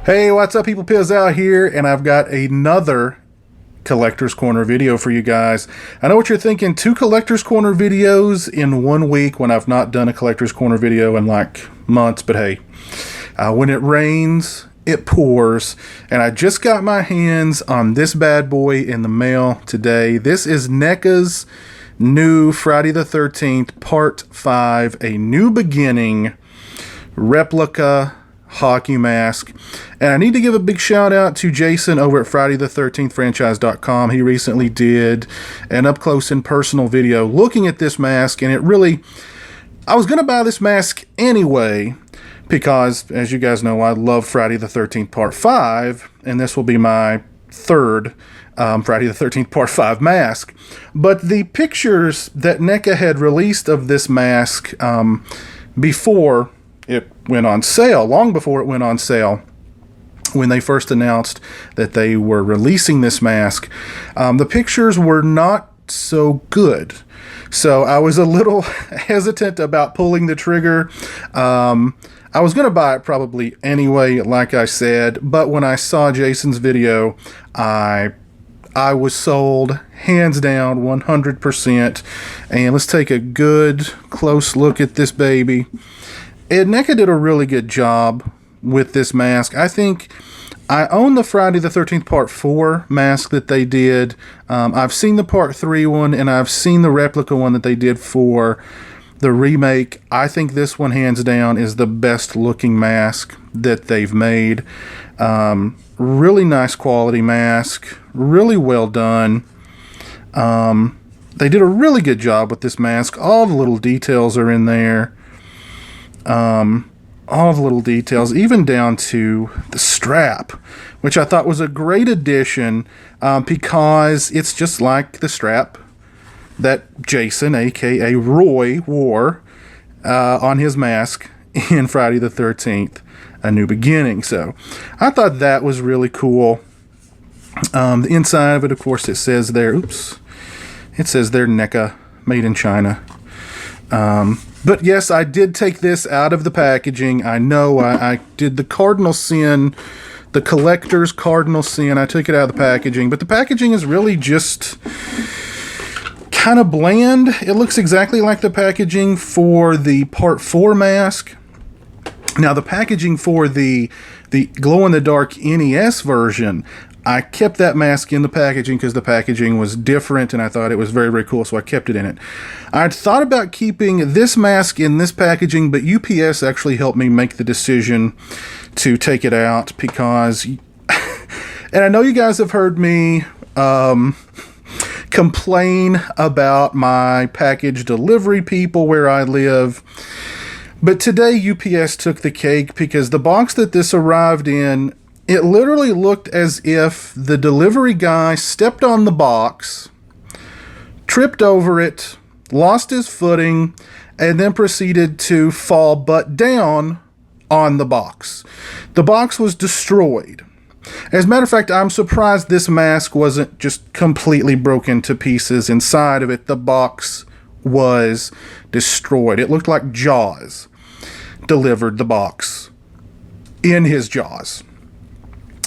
Hey, what's up, people? Piz out here, and I've got another Collector's Corner video for you guys. I know what you're thinking, 2 Collector's Corner videos in 1 week when I've not done a Collector's Corner video in like months, but hey, when it rains, it pours, and I just got my hands on this bad boy in the mail today. This is NECA's new Friday the 13th Part 5, A New Beginning Replica hockey mask. And I need to give a big shout out to Jason over at FridayThe13thFranchise.com. He recently did an up close and personal video looking at this mask, and I was going to buy this mask anyway because, as you guys know, I love Friday the 13th Part 5, and this will be my third Friday the 13th Part 5 mask. But the pictures that NECA had released of this mask before it went on sale, long before it went on sale, when they first announced that they were releasing this mask, the pictures were not so good. So I was a little hesitant about pulling the trigger. I was going to buy it probably anyway, like I said, but when I saw Jason's video, I was sold, hands down, 100%. And let's take a good, close look at this baby. And NECA did a really good job with this mask. I think I own the Friday the 13th Part 4 mask that they did. I've seen the Part 3 one, and I've seen the replica one that they did for the remake. I think this one, hands down, is the best looking mask that they've made. Really nice quality mask. Really well done. They did a really good job with this mask. All the little details are in there. All the little details, even down to the strap, which I thought was a great addition because it's just like the strap that Jason, aka Roy, wore on his mask in Friday the 13th, A New Beginning. So I thought that was really cool. The inside of it, of course, it says there, it says there NECA, made in China. But yes, I did take this out of the packaging. I know I did the cardinal sin, the collector's cardinal sin. I took it out of the packaging, but the packaging is really just kind of bland. It looks exactly like the packaging for the Part 4 mask. Now, the packaging for the glow-in-the-dark NES version, I kept that mask in the packaging because the packaging was different and I thought it was very, very cool, so I kept it in it. I'd thought about keeping this mask in this packaging, but UPS actually helped me make the decision to take it out because, and I know you guys have heard me complain about my package delivery people where I live, but today UPS took the cake because the box that this arrived in, it literally looked as if the delivery guy stepped on the box, tripped over it, lost his footing, and then proceeded to fall butt down on the box. The box was destroyed. As a matter of fact, I'm surprised this mask wasn't just completely broken to pieces inside of it. The box was destroyed. It looked like Jaws delivered the box in his jaws.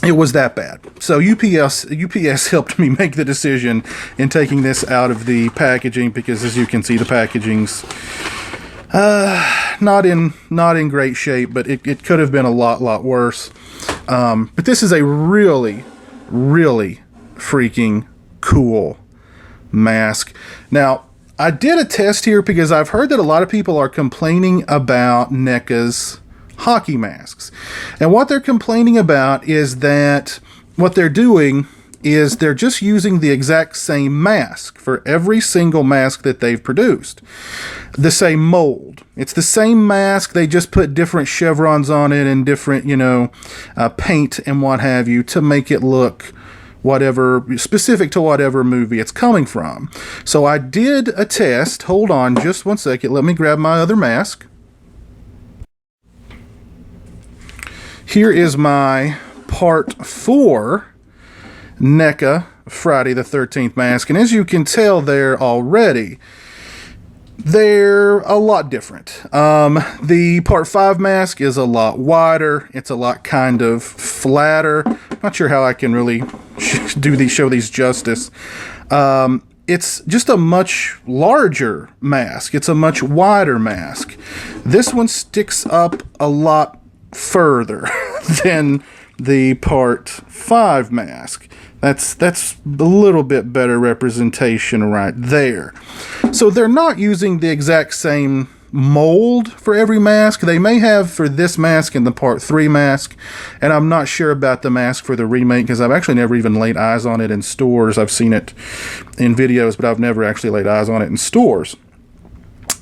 It was that bad. So UPS helped me make the decision in taking this out of the packaging because, as you can see, the packaging's not in great shape, but it could have been a lot worse. But this is a really, really freaking cool mask. Now, I did a test here because I've heard that a lot of people are complaining about NECA's hockey masks. And what they're complaining about is that what they're doing is they're just using the exact same mask for every single mask that they've produced. The same mold. It's the same mask, they just put different chevrons on it and different, paint and what have you to make it look whatever, specific to whatever movie it's coming from. So I did a test. Hold on just one second. Let me grab my other mask. Here is my Part 4 NECA Friday the 13th mask. And as you can tell there already, they're a lot different. The Part 5 mask is a lot wider. It's a lot kind of flatter. Not sure how I can really show these justice. It's just a much larger mask. It's a much wider mask. This one sticks up a lot further than the Part 5 mask. That's a little bit better representation right there. So they're not using the exact same mold for every mask. They may have for this mask and the Part 3 mask, and I'm not sure about the mask for the remake because I've actually never even laid eyes on it in stores. I've seen it in videos, but I've never actually laid eyes on it in stores.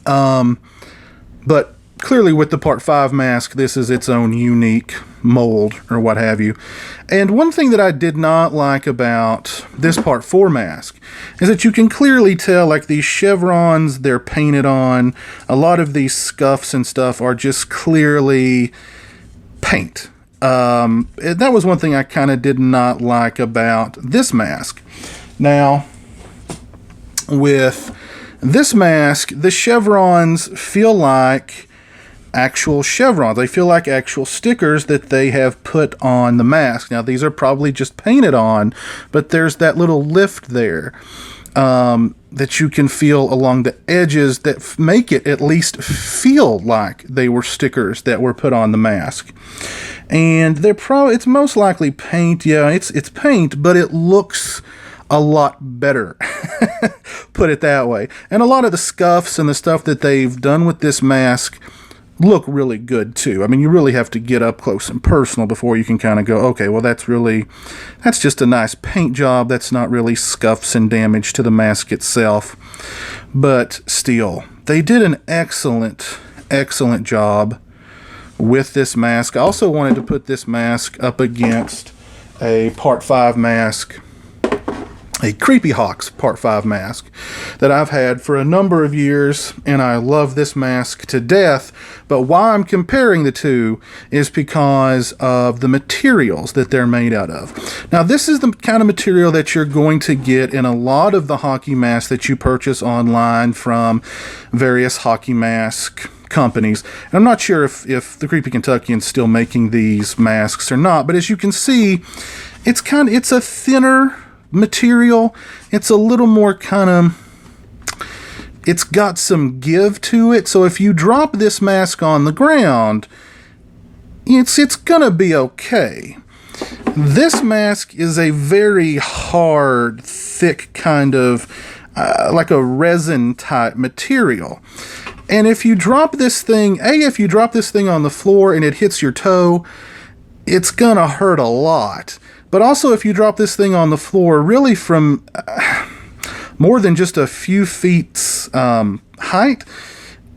But clearly with the Part 5 mask, this is its own unique mold or what have you. And one thing that I did not like about this Part 4 mask is that you can clearly tell, like, these chevrons they're painted on, a lot of these scuffs and stuff are just clearly paint. That was one thing I kind of did not like about this mask. Now, with this mask, the chevrons feel like actual chevrons. They feel like actual stickers that they have put on the mask. Now, these are probably just painted on, but there's that little lift there that you can feel along the edges that make it at least feel like they were stickers that were put on the mask. And it's most likely paint. Yeah, it's paint, but it looks a lot better. Put it that way. And a lot of the scuffs and the stuff that they've done with this mask look really good too. I mean, you really have to get up close and personal before you can kind of go, okay, well, that's just a nice paint job. That's not really scuffs and damage to the mask itself. But still, they did an excellent job with this mask. I also wanted to put this mask up against a Part 5 mask, a Creepy Hawks Part 5 mask that I've had for a number of years, and I love this mask to death. But why I'm comparing the two is because of the materials that they're made out of. Now, this is the kind of material that you're going to get in a lot of the hockey masks that you purchase online from various hockey mask companies. And I'm not sure if the Creepy Kentuckian's still making these masks or not, but as you can see, it's a thinner material. It's a little more it's got some give to it. So if you drop this mask on the ground, it's gonna be okay. This mask is a very hard, thick kind of like a resin type material. And if you drop this thing, if you drop this thing on the floor and it hits your toe, it's gonna hurt a lot. But also, if you drop this thing on the floor, really from more than just a few feet's height,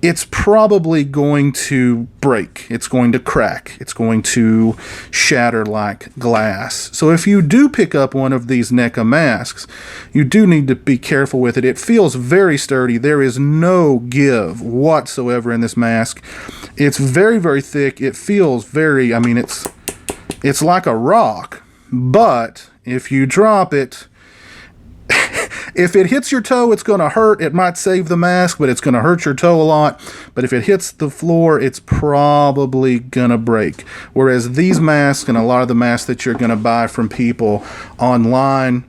it's probably going to break. It's going to crack. It's going to shatter like glass. So if you do pick up one of these NECA masks, you do need to be careful with it. It feels very sturdy. There is no give whatsoever in this mask. It's very, very thick. It feels very, it's like a rock. But if you drop it, if it hits your toe, it's going to hurt. It might save the mask, but it's going to hurt your toe a lot. But if it hits the floor, it's probably going to break. Whereas these masks and a lot of the masks that you're going to buy from people online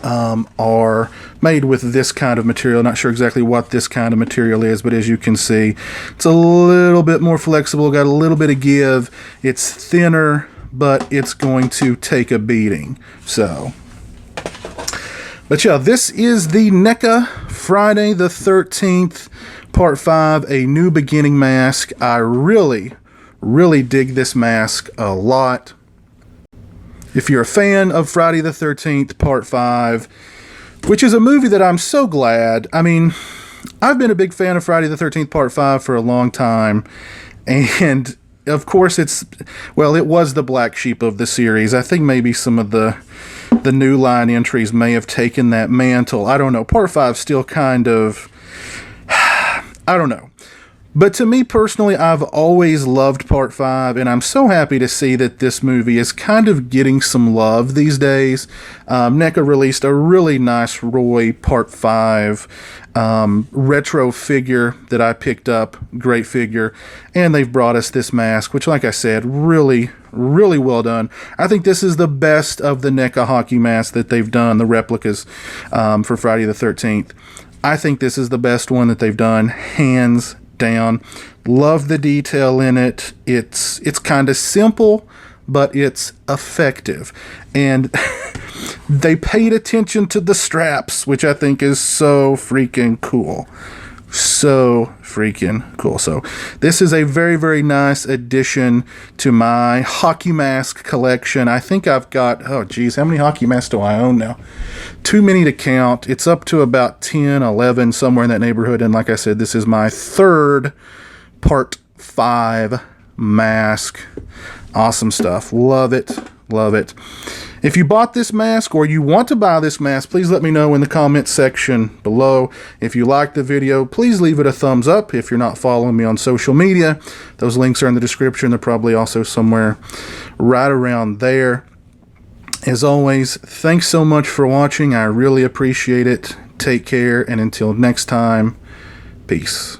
are made with this kind of material. Not sure exactly what this kind of material is, but as you can see, it's a little bit more flexible, got a little bit of give. It's thinner, but it's going to take a beating. But yeah, this is the NECA Friday the 13th Part 5, a new beginning mask. I really dig this mask a lot. If you're a fan of Friday the 13th Part 5, which is a movie that I'm so glad, I've been a big fan of Friday the 13th Part 5 for a long time, and of course, it was the black sheep of the series. I think maybe some of the new line entries may have taken that mantle. I don't know. Part 5 still kind of, I don't know. But to me personally, I've always loved Part 5, and I'm so happy to see that this movie is kind of getting some love these days. NECA released a really nice Roy Part 5 retro figure that I picked up. Great figure. And they've brought us this mask, which, like I said, really well done. I think this is the best of the NECA hockey masks that they've done, the replicas for Friday the 13th. I think this is the best one that they've done, hands down. Love the detail in it. It's kind of simple, but it's effective. And they paid attention to the straps, which I think is so freaking cool. So freaking cool. So this is a very nice addition to my hockey mask collection. I think I've got, oh geez, how many hockey masks do I own now? Too many to count. It's up to about 10, 11, somewhere in that neighborhood. And like I said, this is my third Part 5 mask. Awesome stuff. Love it. Love it. If you bought this mask or you want to buy this mask, please let me know in the comments section below. If you liked the video, please leave it a thumbs up. If you're not following me on social media, those links are in the description. They're probably also somewhere right around there. As always, thanks so much for watching. I really appreciate it. Take care, and until next time, peace.